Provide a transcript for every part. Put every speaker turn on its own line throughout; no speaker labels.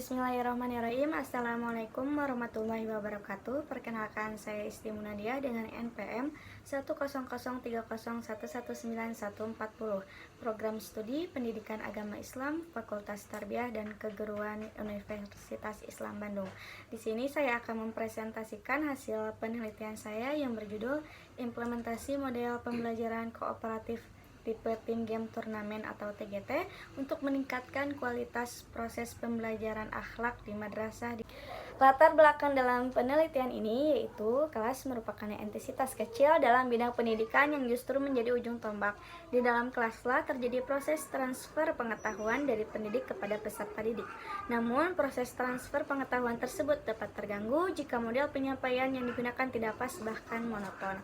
Bismillahirrahmanirrahim. Assalamualaikum warahmatullahi wabarakatuh. Perkenalkan, saya Isti Munadia dengan NPM 1003011919140, Program Studi Pendidikan Agama Islam, Fakultas Tarbiyah dan Keguruan Universitas Islam Bandung. Di sini saya akan mempresentasikan hasil penelitian saya yang berjudul Implementasi Model Pembelajaran Kooperatif tipe tim game turnamen atau TGT untuk meningkatkan kualitas proses pembelajaran akhlak di madrasah. Latar belakang dalam penelitian ini yaitu kelas merupakan entitas kecil dalam bidang pendidikan yang justru menjadi ujung tombak. Di dalam kelaslah terjadi proses transfer pengetahuan dari pendidik kepada peserta didik. Namun proses transfer pengetahuan tersebut dapat terganggu jika model penyampaian yang digunakan tidak pas bahkan monoton.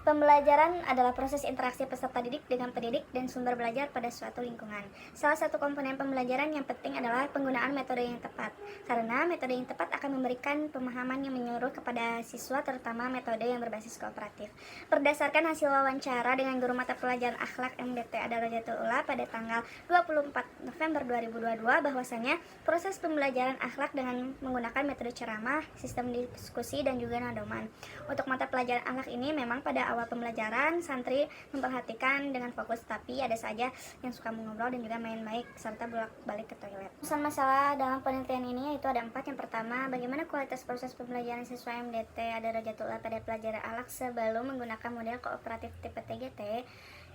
Pembelajaran adalah proses interaksi peserta didik dengan pendidik dan sumber belajar pada suatu lingkungan. Salah satu komponen pembelajaran yang penting adalah penggunaan metode yang tepat, karena metode yang tepat akan memberikan pemahaman yang menyeluruh kepada siswa, terutama metode yang berbasis kooperatif. Berdasarkan hasil wawancara dengan guru mata pelajaran akhlak MDT Ad-Darajatul Ula pada tanggal 24 November 2022, bahwasanya proses pembelajaran akhlak dengan menggunakan metode ceramah, sistem diskusi, dan juga nadoman. Untuk mata pelajaran akhlak ini memang pada awal pembelajaran santri memperhatikan dengan fokus, tapi ada saja yang suka mengobrol dan juga main baik serta bolak-balik ke toilet. Masalah dalam penelitian ini yaitu ada 4. Yang pertama, bagaimana kualitas proses pembelajaran siswa MDT Ad-Darajatul Ula pada pelajaran akhlak sebelum menggunakan model kooperatif tipe TGT.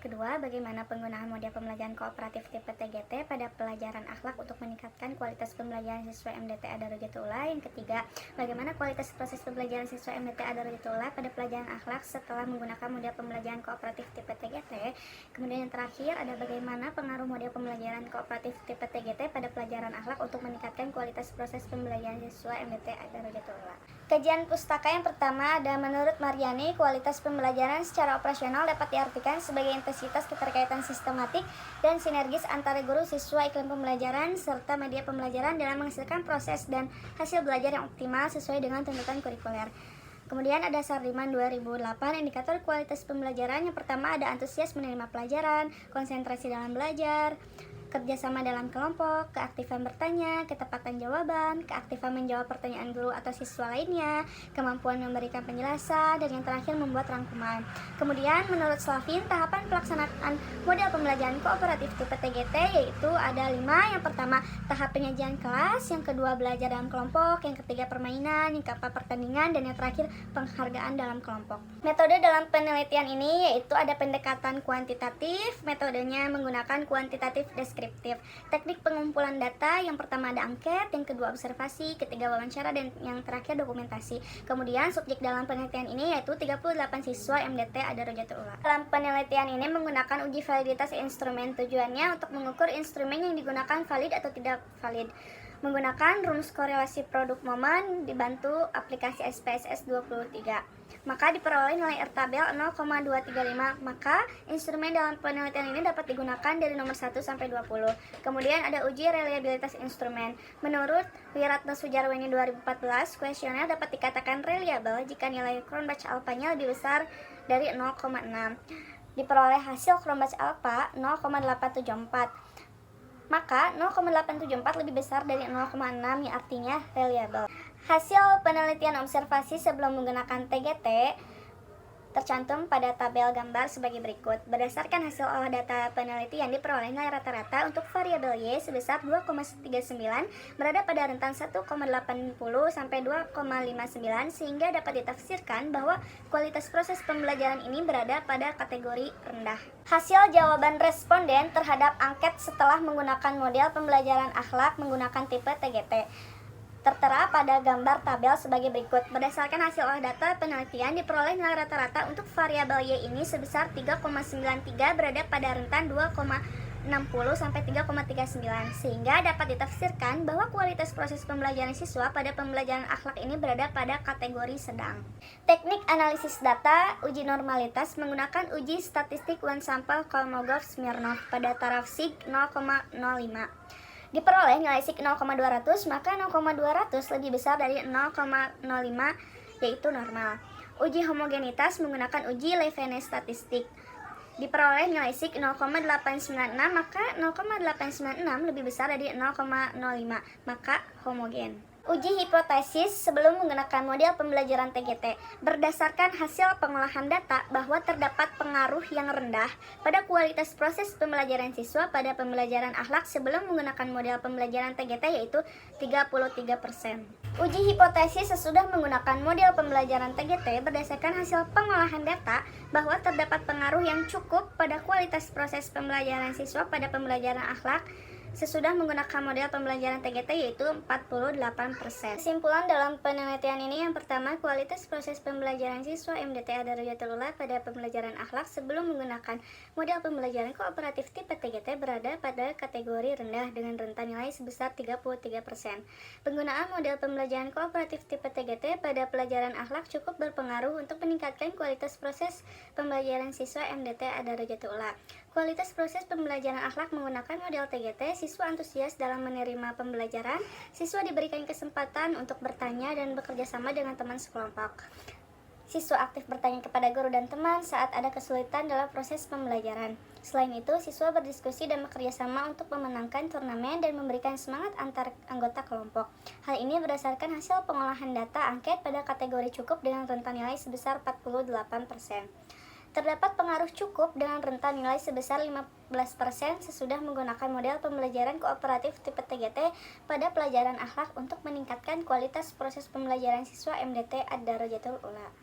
Kedua, bagaimana penggunaan model pembelajaran kooperatif tipe TGT pada pelajaran akhlak untuk meningkatkan kualitas pembelajaran siswa MDT Ad-Darajatul Ula. Yang ketiga, bagaimana kualitas proses pembelajaran siswa MDT Ad-Darajatul Ula pada pelajaran akhlak setelah menggunakan model pembelajaran kooperatif tipe TGT. Kemudian yang terakhir, ada bagaimana pengaruh model pembelajaran kooperatif tipe TGT pada pelajaran akhlak untuk meningkatkan kualitas proses pembelajaran siswa MDT Ad-Darajatul Ula. Kajian pustaka yang pertama ada menurut Mariani, kualitas pembelajaran secara operasional dapat diartikan sebagai intensitas keterkaitan sistematik dan sinergis antara guru, siswa, iklim pembelajaran, serta media pembelajaran dalam menghasilkan proses dan hasil belajar yang optimal sesuai dengan tuntutan kurikuler. Kemudian ada Sardiman 2008, indikator kualitas pembelajaran. Yang pertama ada antusias menerima pelajaran, konsentrasi dalam belajar, kerjasama dalam kelompok, keaktifan bertanya, ketepatan jawaban, keaktifan menjawab pertanyaan guru atau siswa lainnya, kemampuan memberikan penjelasan, dan yang terakhir membuat rangkuman. Kemudian menurut Slavin, tahapan pelaksanaan model pembelajaran kooperatif tipe TGT yaitu ada 5. Yang pertama, tahap penyajian kelas, yang kedua belajar dalam kelompok, yang ketiga permainan, yang keempat pertandingan, dan yang terakhir penghargaan dalam kelompok. Metode dalam penelitian ini yaitu ada pendekatan kuantitatif, metodenya menggunakan kuantitatif deskriptif. Teknik pengumpulan data, yang pertama ada angket, yang kedua observasi, ketiga wawancara, dan yang terakhir dokumentasi. Kemudian subjek dalam penelitian ini yaitu 38 siswa MDT Ad-Darajatul Ula. Dalam penelitian ini menggunakan uji validitas instrumen, tujuannya untuk mengukur instrumen yang digunakan valid atau tidak valid. Menggunakan rumus korelasi produk momen dibantu aplikasi SPSS 23. Maka diperoleh nilai R-tabel 0,235. Maka instrumen dalam penelitian ini dapat digunakan dari nomor 1 sampai 20. Kemudian ada uji reliabilitas instrumen. Menurut Wiratno Sujarweni 2014, kuesioner dapat dikatakan reliable jika nilai Cronbach alpha-nya lebih besar dari 0,6. Diperoleh hasil Cronbach alpha 0,874. Maka 0,874 lebih besar dari 0,6 yang artinya reliable. Hasil penelitian observasi sebelum menggunakan TGT tercantum pada tabel gambar sebagai berikut. Berdasarkan hasil olah data penelitian, diperoleh nilai rata-rata untuk variabel Y sebesar 2,39 berada pada rentan 1,80 sampai 2,59, sehingga dapat ditafsirkan bahwa kualitas proses pembelajaran ini berada pada kategori rendah. Hasil jawaban responden terhadap angket setelah menggunakan model pembelajaran akhlak menggunakan tipe TGT tertera pada gambar tabel sebagai berikut. Berdasarkan hasil olah data penelitian, diperoleh nilai rata-rata untuk variabel Y ini sebesar 3,93 berada pada rentan 2,60 sampai 3,39, sehingga dapat ditafsirkan bahwa kualitas proses pembelajaran siswa pada pembelajaran akhlak ini berada pada kategori sedang. Teknik analisis data, uji normalitas menggunakan uji statistik one sample Kolmogorov-Smirnov pada taraf sig 0,05. Diperoleh nilai sig 0,200, maka 0,200 lebih besar dari 0,05 yaitu normal. Uji homogenitas menggunakan uji Levene statistik.
diperoleh nilai SIG 0,896, maka 0,896 lebih besar dari 0,05, maka homogen. Uji hipotesis sebelum menggunakan model pembelajaran TGT. Berdasarkan hasil pengolahan data bahwa terdapat pengaruh yang rendah pada kualitas proses pembelajaran siswa pada pembelajaran akhlak sebelum menggunakan model pembelajaran TGT, yaitu 33%. Uji hipotesis sesudah menggunakan model pembelajaran TGT berdasarkan hasil pengolahan data bahwa terdapat pengaruh yang cukup pada kualitas proses pembelajaran siswa pada pembelajaran akhlak sesudah menggunakan model pembelajaran TGT, yaitu 48%. Kesimpulan dalam penelitian ini, yang pertama, kualitas proses pembelajaran siswa MDT Ad-Darajatul Ula pada pembelajaran akhlak sebelum menggunakan model pembelajaran kooperatif tipe TGT berada pada kategori rendah dengan rentan nilai sebesar 33%. Penggunaan model pembelajaran kooperatif tipe TGT pada pelajaran akhlak cukup berpengaruh untuk meningkatkan kualitas proses pembelajaran siswa MDT Ad-Darajatul Ula. Kualitas proses pembelajaran akhlak menggunakan model TGT, siswa antusias dalam menerima pembelajaran, siswa diberikan kesempatan untuk bertanya dan bekerja sama dengan teman sekelompok. Siswa aktif bertanya kepada guru dan teman saat ada kesulitan dalam proses pembelajaran. Selain itu, siswa berdiskusi dan bekerja sama untuk memenangkan turnamen dan memberikan semangat antar anggota kelompok. Hal ini berdasarkan hasil pengolahan data angket pada kategori cukup dengan rentan nilai sebesar 48%. Terdapat pengaruh cukup dengan rentan nilai sebesar 15% sesudah menggunakan model pembelajaran kooperatif tipe TGT pada pelajaran akhlak untuk meningkatkan kualitas proses pembelajaran siswa MDT Ad-Darajatul Ula.